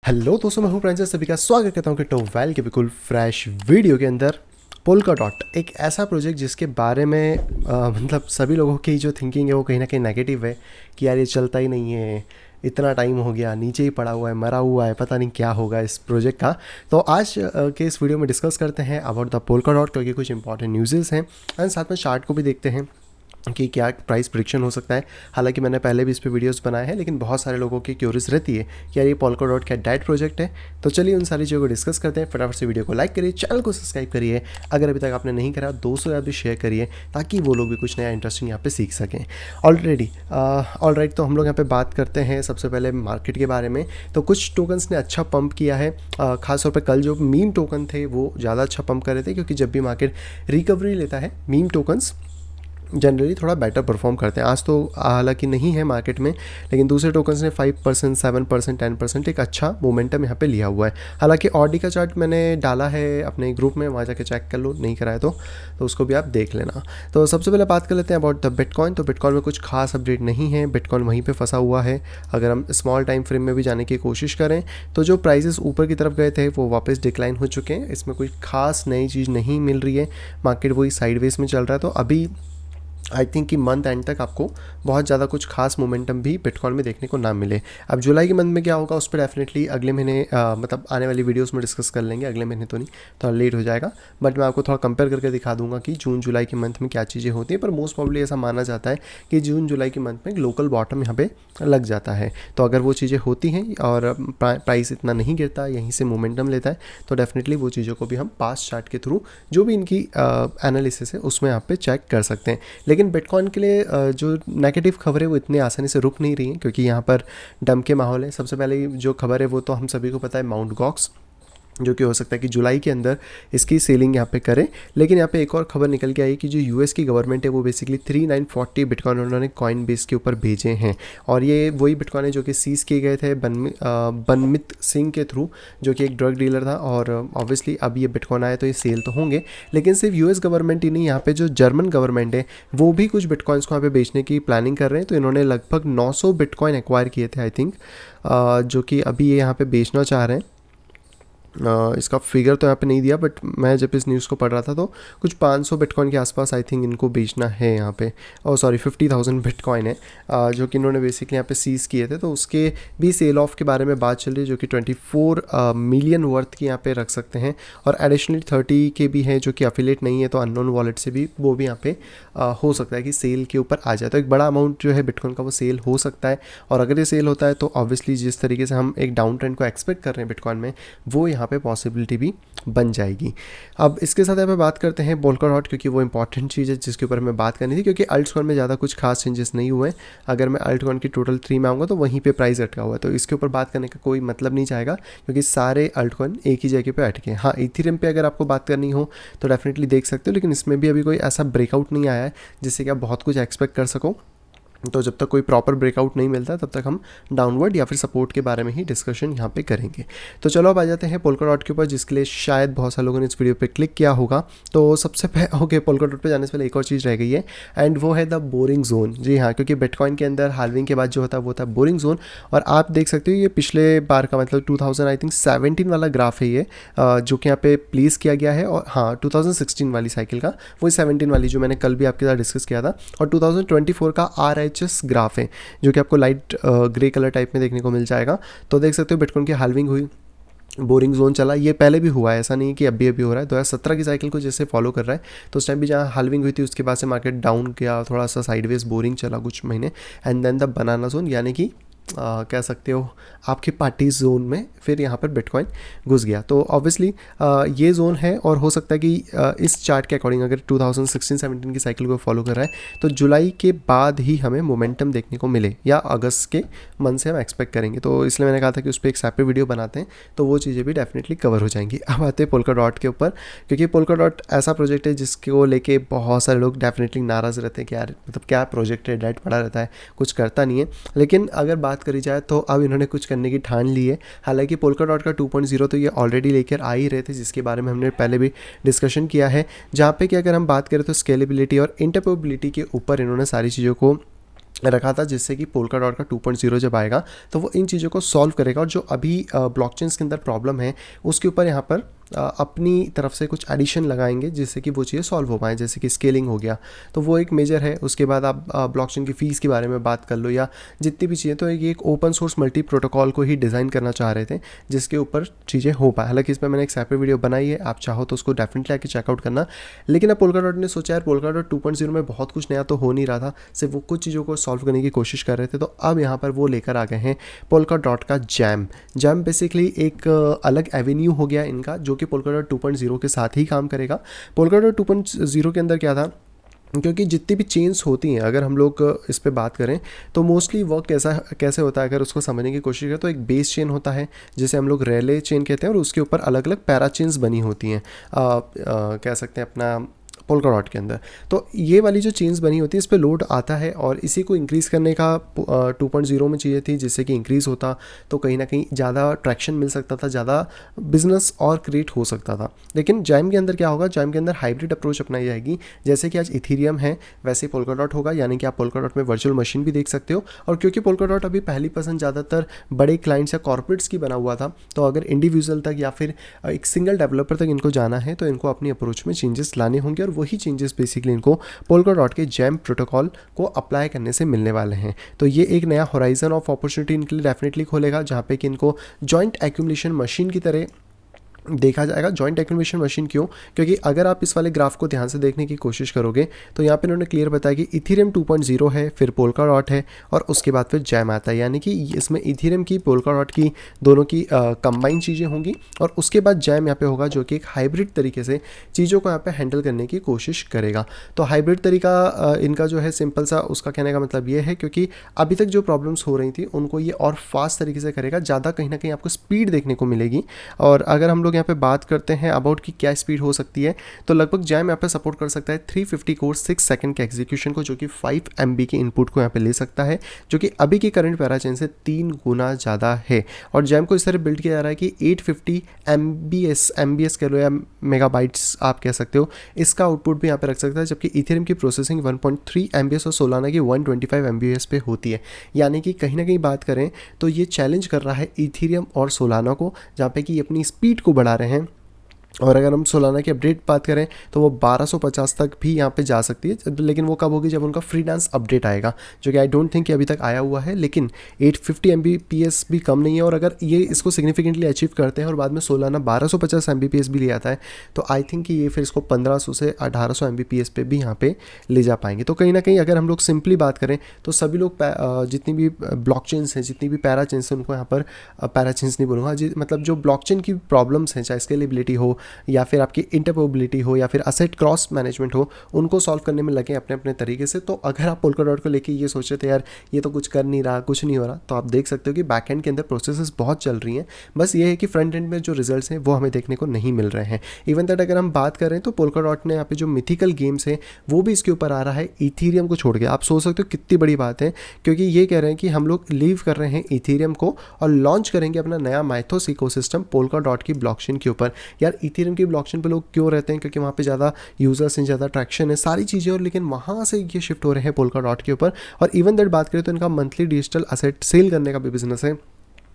Hello दोस्तों, मैं हूं प्रांजल। सभी का स्वागत करता हूं कि टोवेल के बिल्कुल फ्रेश वीडियो के अंदर। पोल्का डॉट एक ऐसा प्रोजेक्ट जिसके बारे में मतलब सभी लोगों की जो थिंकिंग है वो कहीं ना कहीं नेगेटिव है कि यार ये चलता ही नहीं है, इतना टाइम हो गया, नीचे ही पड़ा हुआ है, मरा हुआ है, पता नहीं क्या होगा इस प्रोजेक्ट का। तो आज के इस वीडियो में डिस्कस करते हैं अबाउट द पोल्का डॉट, क्योंकि कुछ इंपॉर्टेंट न्यूज़ हैं एंड साथ में चार्ट को भी देखते हैं कि क्या प्राइस प्रिडिक्शन हो सकता है। हालांकि मैंने पहले भी इस पे वीडियोस बनाए हैं, लेकिन बहुत सारे लोगों की क्यूरियस रहती है कि यार ये पोल्का डॉट क्या डेड प्रोजेक्ट है। तो चलिए उन सारी चीज़ों को डिस्कस करते हैं। फटाफट से वीडियो को लाइक करिए, चैनल को सब्सक्राइब करिए अगर अभी तक आपने नहीं करा, दोस्तों यार भी शेयर करिए ताकि वो लोग भी कुछ नया इंटरेस्टिंग यहाँ पे सीख सकें। ऑलराइट, तो हम लोग यहाँ पे बात करते हैं सबसे पहले मार्केट के बारे में। तो कुछ टोकन्स ने अच्छा पंप किया है, खासतौर पर कल जो मीम टोकन थे वो ज़्यादा अच्छा पंप कर रहे थे, क्योंकि जब भी मार्केट रिकवरी लेता है मीम टोकन्स जनरली थोड़ा बेटर परफॉर्म करते हैं। आज तो हालांकि नहीं है मार्केट में, लेकिन दूसरे टोकन्स ने 5%, 7%, 10% एक अच्छा मोमेंटम यहाँ पे लिया हुआ है। हालांकि ऑडी का चार्ट मैंने डाला है अपने ग्रुप में, वहाँ जाके चेक कर लो, नहीं कराया तो उसको भी आप देख लेना। तो सबसे पहले बात कर लेते हैं अबाउट द बिटकॉइन। तो बिटकॉइन में कुछ खास अपडेट नहीं है, बिटकॉइन वहीं पर फंसा हुआ है। अगर हम स्मॉल टाइम फ्रेम में भी जाने की कोशिश करें तो जो प्राइजेस ऊपर की तरफ गए थे वो वापस डिक्लाइन हो चुके हैं। इसमें कोई खास नई चीज़ नहीं मिल रही है, मार्केट वही साइडवेज में चल रहा है। तो अभी आई थिंक कि मंथ एंड तक आपको बहुत ज़्यादा कुछ खास मोमेंटम भी बिटकॉइन में देखने को ना मिले। अब जुलाई के मंथ में क्या होगा उस पर डेफिनेटली अगले महीने मतलब आने वाली वीडियोस में डिस्कस कर लेंगे। अगले महीने तो नहीं, थोड़ा लेट हो जाएगा, बट मैं आपको थोड़ा कंपेयर करके दिखा दूंगा कि जून जुलाई के मंथ में क्या चीज़ें होती हैं। पर मोस्ट प्रॉब्ली ऐसा माना जाता है कि जून जुलाई के मंथ में ग्लोबल बॉटम यहाँ पे लग जाता है। तो अगर वो चीज़ें होती हैं और प्राइस इतना नहीं गिरता, यहीं से मोमेंटम लेता है, तो डेफिनेटली वो चीज़ों को भी हम पास्ट चार्ट के थ्रू जो भी इनकी एनालिसिस है उसमें यहाँ पे चेक कर सकते हैं। लेकिन बिटकॉइन के लिए जो नेगेटिव खबर है वो इतनी आसानी से रुक नहीं रही है, क्योंकि यहाँ पर डंप के माहौल है। सबसे पहले जो खबर है वो तो हम सभी को पता है, माउंट गॉक्स, जो कि हो सकता है कि जुलाई के अंदर इसकी सेलिंग यहाँ पे करें। लेकिन यहाँ पे एक और खबर निकल के आई कि जो यूएस की गवर्नमेंट है वो बेसिकली 3940 बिटकॉइन उन्होंने कॉइन बेस के ऊपर भेजे हैं, और ये वही बिटकॉइन है जो कि सीज़ किए गए थे बनमित सिंह के थ्रू, जो कि एक ड्रग डीलर था। और ऑब्वियसली अब ये बिटकॉइन आए तो ये सेल तो होंगे, लेकिन सिर्फ यूएस गवर्नमेंट ही नहीं, यहाँ पे जो जर्मन गवर्नमेंट है वो भी कुछ बिटकॉइंस को यहाँ पे बेचने की प्लानिंग कर रहे हैं। तो इन्होंने लगभग 900 बिटकॉइन एक्वायर किए थे आई थिंक, जो कि अभी ये यहाँ पे बेचना चाह रहे हैं। इसका फिगर तो यहाँ पे नहीं दिया, बट मैं जब इस न्यूज़ को पढ़ रहा था तो कुछ 500 बिटकॉइन के आसपास आई थिंक इनको बेचना है यहाँ पे। और सॉरी 50,000 बिटकॉइन है जो कि इन्होंने बेसिकली यहाँ पे सीज़ किए थे। तो उसके भी सेल ऑफ के बारे में बात चल रही है, जो कि 24 मिलियन वर्थ की यहाँ पे रख सकते हैं। और एडिशनली 30 के भी हैं जो कि अफिलेट नहीं है, तो अननोन वॉलेट से भी वो भी यहाँ पे हो सकता है कि सेल के ऊपर आ जाए। तो एक बड़ा अमाउंट जो है बिटकॉइन का वो सेल हो सकता है। और अगर ये सेल होता है तो ऑब्वियसली जिस तरीके से हम एक डाउन ट्रेंड को एक्सपेक्ट कर रहे हैं बिटकॉइन में, वो यहाँ पे पॉसिबिलिटी भी बन जाएगी। अब इसके साथ यहाँ पे बात करते हैं पोल्का डॉट, क्योंकि वो इंपॉर्टेंट चीज़ है जिसके ऊपर हमें बात करनी थी, क्योंकि अल्टकॉइन में ज़्यादा कुछ खास चेंजेस नहीं हुए। अगर मैं अल्टकॉइन की टोटल 3 में आऊँगा तो वहीं पे प्राइस अटका हुआ है, तो इसके ऊपर बात करने का कोई मतलब नहीं जाएगा, क्योंकि सारे अल्टकॉइन एक ही जगह पे अटके हैं। हाँ, इथेरियम पे अगर आपको बात करनी हो तो डेफिनेटली देख सकते हो, लेकिन इसमें भी अभी कोई ऐसा ब्रेकआउट नहीं आया है जिससे कि आप बहुत कुछ एक्सपेक्ट कर सको। तो जब तक कोई प्रॉपर ब्रेकआउट नहीं मिलता तब तक हम डाउनवर्ड या फिर सपोर्ट के बारे में ही डिस्कशन यहाँ पे करेंगे। तो चलो अब आ जाते हैं पोल्का डॉट के ऊपर, जिसके लिए शायद बहुत सारे लोगों ने इस वीडियो पे क्लिक किया होगा। तो सबसे पहले ओके, पोल्का डॉट पे जाने से पहले एक और चीज़ रह गई है, एंड वो है द बोरिंग जोन। जी हाँ, क्योंकि बिटकॉइन के अंदर हाल्विंग के बाद जो होता है वो होता है बोरिंग जोन। और आप देख सकते हो ये पिछले बार का मतलब 2017 वाला ग्राफ है ये, जो कि यहाँ पे प्लेस किया गया है। और हाँ, 2016 वाली साइकिल का, वही 17 वाली जो मैंने कल भी आपके साथ डिस्कस किया था। और 2024 का RHS ग्राफ है, जो कि आपको लाइट ग्रे कलर टाइप में देखने को मिल जाएगा। तो देख सकते हो बिटकॉइन की हाल्विंग हुई, बोरिंग जोन चला। ये पहले भी हुआ है, ऐसा नहीं कि अभी हो रहा है। 2017 की साइकिल को जैसे फॉलो कर रहा है, तो उस टाइम भी जहाँ हाल्विंग हुई थी उसके बाद से मार्केट डाउन गया, थोड़ा सा साइडवेज बोरिंग चला कुछ महीने, and then the banana zone, यानी कि कह सकते हो आपके पार्टी जोन में फिर यहाँ पर बिटकॉइन घुस गया। तो ऑब्वियसली ये जोन है, और हो सकता है कि इस चार्ट के अकॉर्डिंग अगर 2016-17 की साइकिल को फॉलो कर रहा है तो जुलाई के बाद ही हमें मोमेंटम देखने को मिले, या अगस्त के मंथ से हम एक्सपेक्ट करेंगे। तो इसलिए मैंने कहा था कि उस पर एक सेपरेट वीडियो बनाते हैं, तो वो चीज़ें भी डेफिनेटली कवर हो जाएंगी। अब आते हैं पोल्का डॉट के ऊपर, क्योंकि पोल्का डॉट ऐसा प्रोजेक्ट है जिसको लेके बहुत सारे लोग डेफिनेटली नाराज़ रहते हैं कि यार मतलब क्या प्रोजेक्ट है, डेट पड़ा रहता है, कुछ करता नहीं है। लेकिन अगर बात करी जाए तो अब इन्होंने कुछ करने की ठान ली है। हालांकि पोल्का डॉट का 2.0 तो ये ऑलरेडी लेकर आ ही रहे थे, जिसके बारे में हमने पहले भी डिस्कशन किया है, जहाँ पे कि अगर हम बात करें तो स्केलेबिलिटी और इंटरऑपरेबिलिटी के ऊपर इन्होंने सारी चीज़ों को रखा था, जिससे कि पोल्का डॉट का 2.0 जब आएगा तो वो इन चीज़ों को सॉल्व करेगा, और जो अभी ब्लॉकचेन्स के अंदर प्रॉब्लम है उसके ऊपर यहाँ पर अपनी तरफ से कुछ एडिशन लगाएंगे जिससे कि वो चीज़ें सॉल्व हो पाएँ, जैसे कि स्केलिंग हो गया, तो वो एक मेजर है। उसके बाद आप ब्लॉकचेन की फ़ीस के बारे में बात कर लो या जितनी भी चीज़ें, तो ये एक ओपन सोर्स मल्टी प्रोटोकॉल को ही डिज़ाइन करना चाह रहे थे जिसके ऊपर चीज़ें हो पाए। हालांकि इस पर मैंने एक सेपरेट वीडियो बनाई है, आप चाहो तो उसको डेफिनेटली आके चेकआउट करना। लेकिन अब पोल्का डॉट ने सोचा यार पोल्का डॉट 2.0 में बहुत कुछ नया तो हो नहीं रहा था, सिर्फ वो कुछ चीज़ों को सॉल्व करने की कोशिश कर रहे थे, तो अब यहाँ पर वो लेकर आ गए हैं पोल्का डॉट का जैम। जैम बेसिकली एक अलग एवेन्यू हो गया इनका, जो कि पोल्का डॉट 2.0 के साथ ही काम करेगा। पोल्का डॉट 2.0 के अंदर क्या था, क्योंकि जितनी भी चेन्स होती हैं, अगर हम लोग इस पे बात करें तो मोस्टली वर्क कैसे होता है, अगर उसको समझने की कोशिश करें तो एक बेस चेन होता है जिसे हम लोग रेले चेन कहते हैं, और उसके ऊपर अलग अलग पैरा चेन्स बनी होती हैं, कह सकते हैं अपना पोल्का डॉट के अंदर। तो ये वाली जो चेन्स बनी होती है इस पे लोड आता है, और इसी को इंक्रीज़ करने का 2.0 में चाहिए थी, जिससे कि इंक्रीज़ होता तो कहीं ना कहीं ज़्यादा ट्रैक्शन मिल सकता था, ज़्यादा बिजनेस और क्रिएट हो सकता था। लेकिन जैम के अंदर क्या होगा, जैम के अंदर हाइब्रिड अप्रोच अपनाई जाएगी, जैसे कि आज इथीरियम है वैसे पोल्का डॉट होगा, यानी कि आप पोल्का डॉट में वर्चुअल मशीन भी देख सकते हो। और क्योंकि पोल्का डॉट अभी पहली पसंद ज़्यादातर बड़े क्लाइंट्स या कॉर्पोरेट्स की बना हुआ था, तो अगर इंडिविजुअल तक या फिर एक सिंगल डेवलपर तक इनको जाना है तो इनको अपनी अप्रोच में चेंजेस लाने होंगे, और वही चेंजेस बेसिकली इनको पोल्का डॉट के जैम प्रोटोकॉल को अप्लाई करने से मिलने वाले हैं। तो ये एक नया होराइजन ऑफ अपॉर्चुनिटी इनके लिए डेफिनेटली खोलेगा, जहाँ पे कि इनको जॉइंट एक्यूमुलेशन मशीन की तरह देखा जाएगा। जॉइंट एक्यूमुलेशन मशीन क्यों, क्योंकि अगर आप इस वाले ग्राफ को ध्यान से देखने की कोशिश करोगे तो यहाँ पे इन्होंने क्लियर बताया कि इथीरियम 2.0 है, फिर पोल्का डॉट है, और उसके बाद फिर जैम आता है, यानी कि इसमें इथीरियम की पोल्का डॉट की दोनों की कंबाइन चीज़ें होंगी, और उसके बाद जैम यहाँ पे होगा जो कि एक हाइब्रिड तरीके से चीज़ों को यहाँ पे हैंडल करने की कोशिश करेगा। तो हाइब्रिड तरीका इनका जो है सिंपल सा, उसका कहने का मतलब ये है क्योंकि अभी तक जो प्रॉब्लम्स हो रही थी उनको ये और फास्ट तरीके से करेगा, ज़्यादा कहीं ना कहीं आपको स्पीड देखने को मिलेगी। और अगर हम लोग यहाँ पे बात करते हैं अबाउट की क्या स्पीड हो सकती है, तो लगभग जैम यहाँ पे सपोर्ट कर सकता है 350 कोर 6 सेकंड के एग्जीक्यूशन को, जो कि 5 MB के इनपुट को यहाँ पे ले सकता है, जो कि अभी की करंट पैराचेन से 3 गुना ज़्यादा है। और जैम को इस तरह बिल्ड किया जा रहा है कि 850 MBS कह लो या मेगाबाइट्स आप कह सकते हो, इसका आउटपुट भी यहाँ पे रख सकता है, जबकि इथेरियम की प्रोसेसिंग 1.3 MBS और सोलाना की 125 MBS पे होती है। यानी कि कहीं ना कहीं बात करें तो ये चैलेंज कर रहा है इथेरियम और सोलाना को, जहाँ पे कि अपनी स्पीड को बढ़ा रहे हैं। और अगर हम सोलाना की अपडेट बात करें तो वो 1250 तक भी यहाँ पे जा सकती है, लेकिन वो कब होगी, जब उनका फ्रीलांस अपडेट आएगा, जो कि आई डोंट थिंक कि अभी तक आया हुआ है। लेकिन 850 MBPS भी कम नहीं है, और अगर ये इसको सिग्निफिकेंटली अचीव करते हैं और बाद में सोलाना 1250 MBPS भी ले आता है, तो आई थिंक कि ये फिर इसको 1500 से 1800 MBPS पे भी यहाँ पे ले जा पाएंगे। तो कहीं ना कहीं अगर हम लोग सिंपली बात करें तो सभी लोग जितनी भी ब्लॉकचेन्स हैं, जितनी भी पैराचेन्स हैं, उनको यहाँ पर पैराचेन्स नहीं बोलूँगा जी, मतलब जो ब्लॉकचेन की प्रॉब्लम्स हैं, चाहे स्केलेबिलिटी हो या फिर आपकी इंटरऑपरेबिलिटी हो या फिर असेट क्रॉस मैनेजमेंट हो, उनको सॉल्व करने में लगे अपने अपने तरीके से। तो अगर आप पोल्का डॉट को लेके ये सोच रहे थे यार ये तो कुछ कर नहीं रहा, कुछ नहीं हो रहा, तो आप देख सकते हो कि बैक एंड के अंदर प्रोसेसेस बहुत चल रही हैं, बस ये है कि फ्रंट एंड में जो रिजल्ट्स हैं वो हमें देखने को नहीं मिल रहे हैं। इवन दैट अगर हम बात करें तो पोल्का डॉट ने यहाँ पे जो मिथिकल गेम्स है वो भी इसके ऊपर आ रहा है इथीरियम को छोड़ के। आप सोच सकते हो कितनी बड़ी बात है, क्योंकि ये कह रहे हैं कि हम लोग लीव कर रहे हैं इथीरियम को और लॉन्च करेंगे अपना नया माइथोस इकोसिस्टम पोल्का डॉट की ब्लॉकचेन के ऊपर। यार इथीरियम की ब्लॉकचेन पे लोग क्यों रहते हैं, क्योंकि वहाँ पे ज़्यादा यूजर्स हैं, ज़्यादा ट्रैक्शन है, सारी चीज़ें, और लेकिन वहाँ से ये शिफ्ट हो रहे हैं पोल्का डॉट के ऊपर। और इवन दैट बात करें तो इनका मंथली डिजिटल असेट सेल करने का भी बिजनेस है,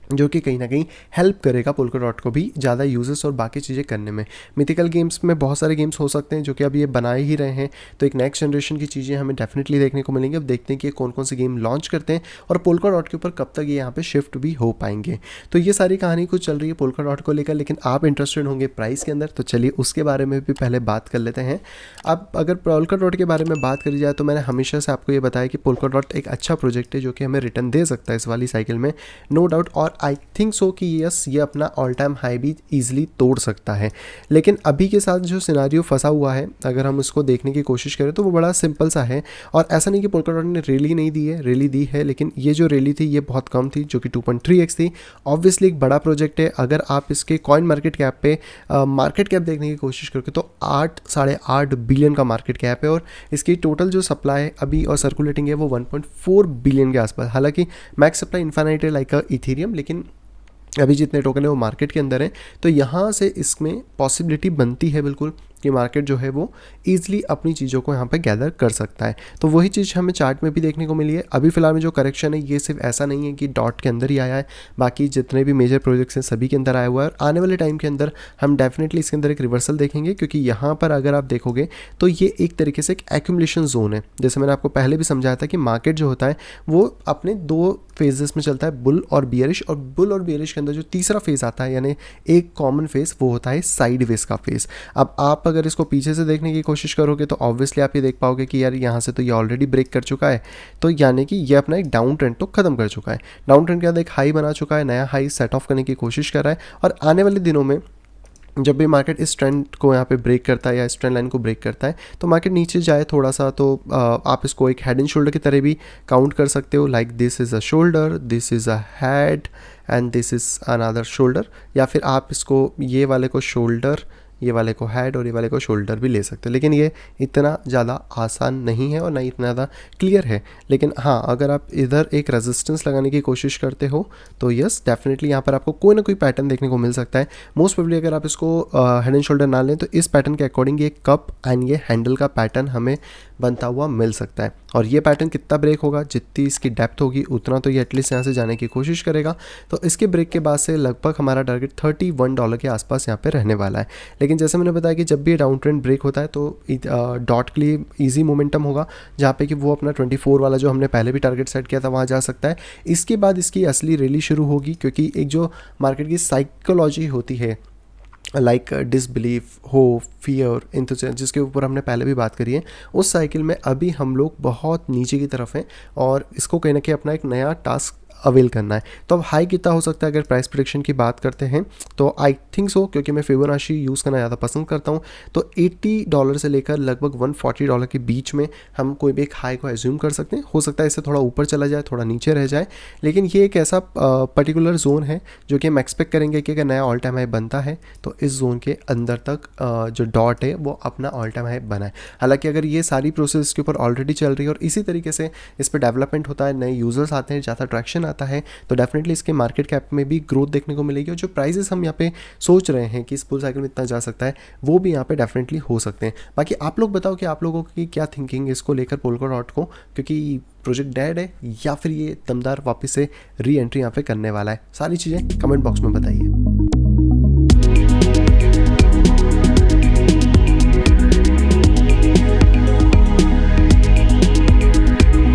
जो कि कहीं ना कहीं हेल्प करेगा पोल्का डॉट को भी ज़्यादा यूजर्स और बाकी चीज़ें करने में। मिथिकल गेम्स में बहुत सारे गेम्स हो सकते हैं जो कि अब ये बना ही रहे हैं, तो एक नेक्स्ट जनरेशन की चीज़ें हमें डेफिनेटली देखने को मिलेंगी। अब देखते हैं कि कौन कौन से गेम लॉन्च करते हैं और पोल्का डॉट के ऊपर कब तक ये यहाँ पे शिफ्ट भी हो पाएंगे। तो ये सारी कहानी कुछ चल रही है पोल्का डॉट को लेकर, लेकिन आप इंटरेस्टेड होंगे प्राइस के अंदर, तो चलिए उसके बारे में भी पहले बात कर लेते हैं। अब अगर पोल्का डॉट के बारे में बात करी जाए तो मैंने हमेशा से आपको ये बताया कि पोल्का डॉट एक अच्छा प्रोजेक्ट है जो कि हमें रिटर्न दे सकता है इस वाली साइकिल में, नो डाउट। और आई थिंक सो कि यस ये अपना ऑल टाइम हाई भी ईजिली तोड़ सकता है। लेकिन अभी के साथ जो सिनारियो फंसा हुआ है, अगर हम उसको देखने की कोशिश करें तो वो बड़ा सिंपल सा है। और ऐसा नहीं कि पोल्का डॉट ने रैली नहीं दी है, रैली दी है, लेकिन ये जो रैली थी ये बहुत कम थी, जो कि 2.3x थी। ऑब्वियसली एक बड़ा प्रोजेक्ट है। अगर आप इसके कॉइन मार्केट कैप पे मार्केट कैप देखने की कोशिश करोगे तो 8-8.5 बिलियन का मार्केट कैप है, और इसकी टोटल जो सप्लाई अभी और सर्कुलेटिंग है वो 1.4 बिलियन के आसपास। हालांकि मैक्स सप्लाई इन्फिनिट है लाइक इथीरियम, लेकिन अभी जितने टोकन है वो मार्केट के अंदर है, तो यहाँ से इसमें पॉसिबिलिटी बनती है बिल्कुल कि मार्केट जो है वो ईजिली अपनी चीज़ों को यहाँ पे गैदर कर सकता है। तो वही चीज़ हमें चार्ट में भी देखने को मिली है। अभी फिलहाल में जो करेक्शन है ये सिर्फ ऐसा नहीं है कि डॉट के अंदर ही आया है, बाकी जितने भी मेजर प्रोजेक्ट्स हैं सभी के अंदर आया हुआ है। और आने वाले टाइम के अंदर हम डेफिनेटली इसके अंदर एक रिवर्सल देखेंगे, क्योंकि यहाँ पर अगर आप देखोगे तो ये एक तरीके से एक एक्यूमुलेशन जोन है। जैसे मैंने आपको पहले भी समझाया था कि मार्केट जो होता है वो अपने दो फेजेस में चलता है, बुल और बियरिश। और बुल और बियरिश के अंदर जो तीसरा फेज आता है यानी एक कॉमन फेज, वो होता है साइडवेज का फेज। अब आप अगर इसको पीछे से देखने की कोशिश करोगे तो ऑब्वियसली आप ये देख पाओगे कि यार यहाँ से तो ये ऑलरेडी ब्रेक कर चुका है, तो यानी कि ये अपना एक डाउन ट्रेंड तो खत्म कर चुका है। डाउन ट्रेंड के अंदर एक हाई बना चुका है, नया हाई सेट ऑफ करने की कोशिश कर रहा है। और आने वाले दिनों में जब भी मार्केट इस ट्रेंड को यहाँ पे ब्रेक करता है या इस ट्रेंड लाइन को ब्रेक करता है तो मार्केट नीचे जाए थोड़ा सा, तो आप इसको एक हेड एंड शोल्डर की तरह भी काउंट कर सकते हो। Like this is a shoulder, this is a head and this is another shoulder. या फिर आप इसको ये वाले को शोल्डर, ये वाले को हेड और ये वाले को शोल्डर भी ले सकते हो। लेकिन ये इतना ज़्यादा आसान नहीं है और ना इतना ज़्यादा क्लियर है। लेकिन हाँ, अगर आप इधर एक रेजिस्टेंस लगाने की कोशिश करते हो तो यस डेफिनेटली यहाँ पर आपको कोई ना कोई पैटर्न देखने को मिल सकता है। मोस्ट प्रोबेबली अगर आप इसको हेड एंड शोल्डर ना लें तो इस पैटर्न के अकॉर्डिंग ये कप एंड ये हैंडल का पैटर्न हमें बनता हुआ मिल सकता है। और ये पैटर्न कितना ब्रेक होगा, जितनी इसकी डेप्थ होगी उतना तो ये एटलीस्ट यहाँ से जाने की कोशिश करेगा। तो इसके ब्रेक के बाद से लगभग हमारा टारगेट $31 के आसपास यहाँ पे रहने वाला है। लेकिन जैसे मैंने बताया कि जब भी डाउन ट्रेंड ब्रेक होता है तो डॉट के लिए ईजी मोमेंटम होगा, जहाँ पे कि वो अपना 24 वाला जो हमने पहले भी टारगेट सेट किया था वहाँ जा सकता है। इसके बाद इसकी असली रैली शुरू होगी, क्योंकि एक जो मार्केट की साइकोलॉजी होती है like disbelief, hope, fear, enthusiasm, जिसके ऊपर हमने पहले भी बात करी है, उस साइकिल में अभी हम लोग बहुत नीचे की तरफ हैं और इसको कहीं ना कहीं अपना एक नया टास्क अवेल करना है। तो अब हाई कितना हो सकता है अगर प्राइस प्रेडिक्शन की बात करते हैं तो आई थिंक सो, क्योंकि मैं फिबोनाची यूज़ करना ज़्यादा पसंद करता हूँ, तो $80 से लेकर लगभग $140 के बीच में हम कोई भी एक हाई को एज्यूम कर सकते हैं। हो सकता है इससे थोड़ा ऊपर चला जाए, थोड़ा नीचे रह जाए, लेकिन ये एक ऐसा पर्टिकुलर जोन है जो कि हम एक्सपेक्ट करेंगे कि अगर नया ऑल टाइम हाई बनता है तो इस जोन के अंदर तक जो डॉट है वो अपना ऑल टाइम हाई बनाए। हालांकि अगर ये सारी प्रोसेस के ऊपर ऑलरेडी चल रही है और इसी तरीके से इस पर डेवलपमेंट होता है, नए यूज़र्स आते हैं, ज़्यादा ट्रैक्शन आता है, तो डेफिनेटली इसके मार्केट कैप में भी ग्रोथ देखने को मिलेगी। और जो प्राइसेस हम यहाँ पे सोच रहे हैं कि इस बुल साइकिल में इतना जा सकता है वो भी यहाँ पे डेफिनेटली हो सकते हैं। बाकी आप लोग बताओ कि आप लोगों की क्या थिंकिंग इसको लेकर पोल्काडॉट को, क्योंकि प्रोजेक्ट डेड है या फिर ये दमदार वापस से री एंट्री यहाँ पे करने वाला है। सारी चीज़ें कमेंट बॉक्स में बताइए।